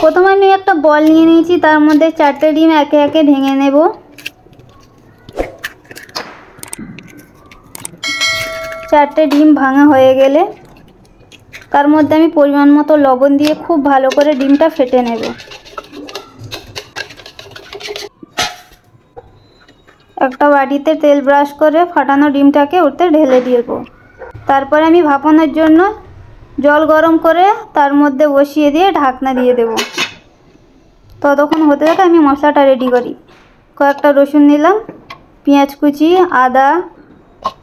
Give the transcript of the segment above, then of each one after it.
প্রথমে আমি একটা বল নিয়ে নিয়েছি, তার মধ্যে 4টে ডিম একে একে ভেঙে নেব। 4টে ডিম ভাঙা হয়ে গেলে তার মধ্যে আমি পরিমাণ মতো লবণ দিয়ে খুব ভালো করে ডিমটা ফেটে নেব। একটা বাটিতে তেল ব্রাশ করে ফাটানো ডিমটাকে ওতে ঢেলে দেব। তারপরে আমি ভাপানোর জন্য জল গরম করে তার মধ্যে বসিয়ে দিয়ে ঢাকনা দিয়ে দেব। ততক্ষণ হতে থাকে আমি মশলাটা রেডি করি। কয়েকটা রসুন নিলাম, পেঁয়াজ কুচি, আদা,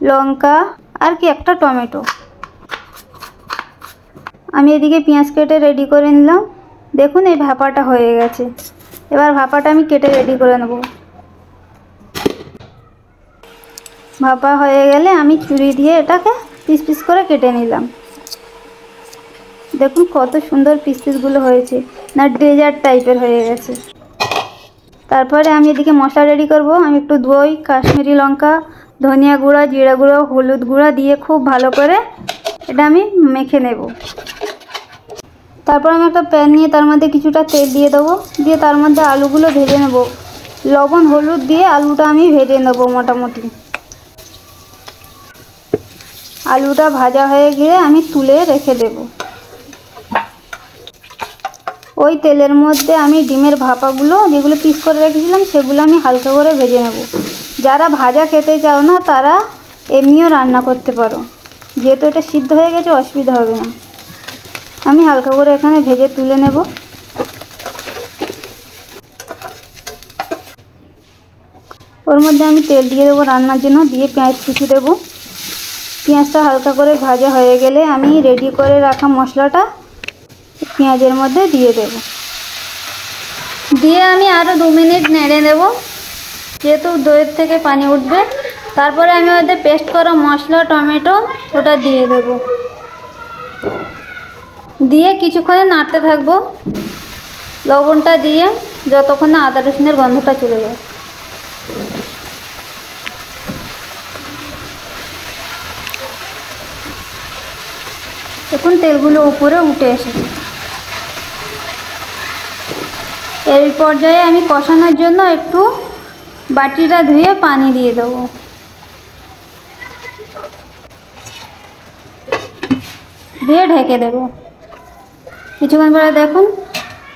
লঙ্কা আর কি একটা টমেটো। আমি এদিকে পেঁয়াজ কেটে রেডি করে নিলাম। দেখুন এই ভাপাটা হয়ে গেছে। এবার ভাপাটা আমি কেটে রেডি করে নেব। ভাপা হয়ে গেলে আমি ছুরি দিয়ে এটাকে পিস পিস করে কেটে নিলাম। দেখুন কত সুন্দর পিস পিসগুলো হয়েছে, না ডেজার্ট টাইপের হয়ে গেছে। তারপরে আমি এদিকে মশলা রেডি করব। আমি একটু দই, কাশ্মীরি লঙ্কা, ধনিয়া গুঁড়া, জিরা গুঁড়ো, হলুদ গুঁড়া দিয়ে খুব ভালো করে এটা আমি মেখে নেব। তারপর আমি একটা প্যান নিয়ে তার মধ্যে কিছুটা তেল দিয়ে দেবো, দিয়ে তার মধ্যে আলুগুলো ভেজে নেব। লবণ হলুদ দিয়ে আলুটা আমি ভেজে নেব মোটামুটি। আলুটা ভাজা হয়ে গিয়ে আমি তুলে রেখে দেব। ওই তেলের মধ্যে আমি ডিমের ভাপাগুলো যেগুলো পিস করে রেখেছিলাম সেগুলো আমি হালকা করে ভেজে নেব। যারা ভাজা খেতে চাও না তারা এমনিও রান্না করতে পারো, যেহেতু এটা সিদ্ধ হয়ে গেছে অসুবিধা হবে না। আমি হালকা করে এখানে ভেজে তুলে নেব। ওর মধ্যে আমি তেল দিয়ে দেবো রান্নার জন্য, দিয়ে পেঁয়াজ কুচি দেবো। পেঁয়াজটা হালকা করে ভাজা হয়ে গেলে আমি রেডি করে রাখা মশলাটা পেঁয়াজের মধ্যে দিয়ে দেব। দিয়ে আমি আরও 2 মিনিট নেড়ে নেব, যেহেতু দইয়ের থেকে পানি উঠবে। তারপরে আমি ওদের পেস্ট করা মশলা, টমেটো ওটা দিয়ে দেব। দিয়ে কিছুক্ষণ নাড়তে থাকবো লবণটা দিয়ে, যতক্ষণ না আদা রসুনের গন্ধটা চলে যায়। এখন তেলগুলো উপরে উঠে এসেছে। এই পর্যায়ে আমি কষানোর জন্য একটু বাটিটা ধুয়ে পানি দিয়ে দেবো। দিয়ে ঢেকে দেব। কিছুক্ষণ পরে দেখুন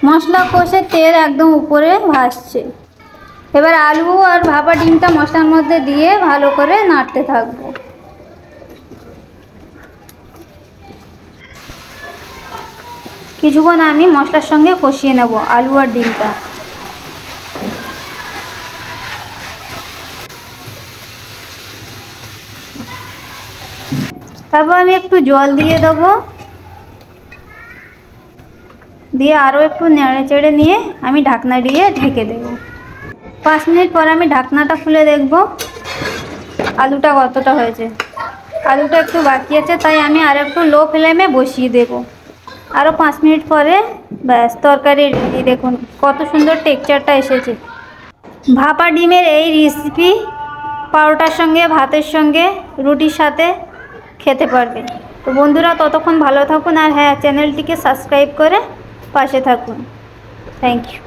মশলা কষে তেল একদম উপরে ভাসছে। এবার আলু আর ভাপা ডিমটা মশলার মধ্যে দিয়ে ভালো করে নাড়তে থাকবো। কিছুক্ষণ আমি মশলার সঙ্গে কষিয়ে নেব আলু আর ডিমটা। তারপর আমি একটু জল দিয়ে দেবো, দিয়ে আরও একটু নেড়ে চেড়ে নিয়ে আমি ঢাকনা দিয়ে ঢেকে দেব। 5 মিনিট পর আমি ঢাকনাটা খুলে দেখব আলুটা কতটা হয়েছে। আলুটা একটু বাকি আছে, তাই আমি আর একটু লো ফ্লেমে বসিয়ে দেব। আরও 5 মিনিট পরে ব্যাস তরকারি রেডি। দেখুন কত সুন্দর টেক্সচারটা এসেছে। ভাপা ডিমের এই রেসিপি পরোটার সঙ্গে, ভাতের সঙ্গে, রুটির সাথে খেতে পারবে। তো বন্ধুরা ততক্ষণ ভালো থাকুন, আর হ্যাঁ চ্যানেলটিকে সাবস্ক্রাইব করে পাশে থাকুন। Thank you.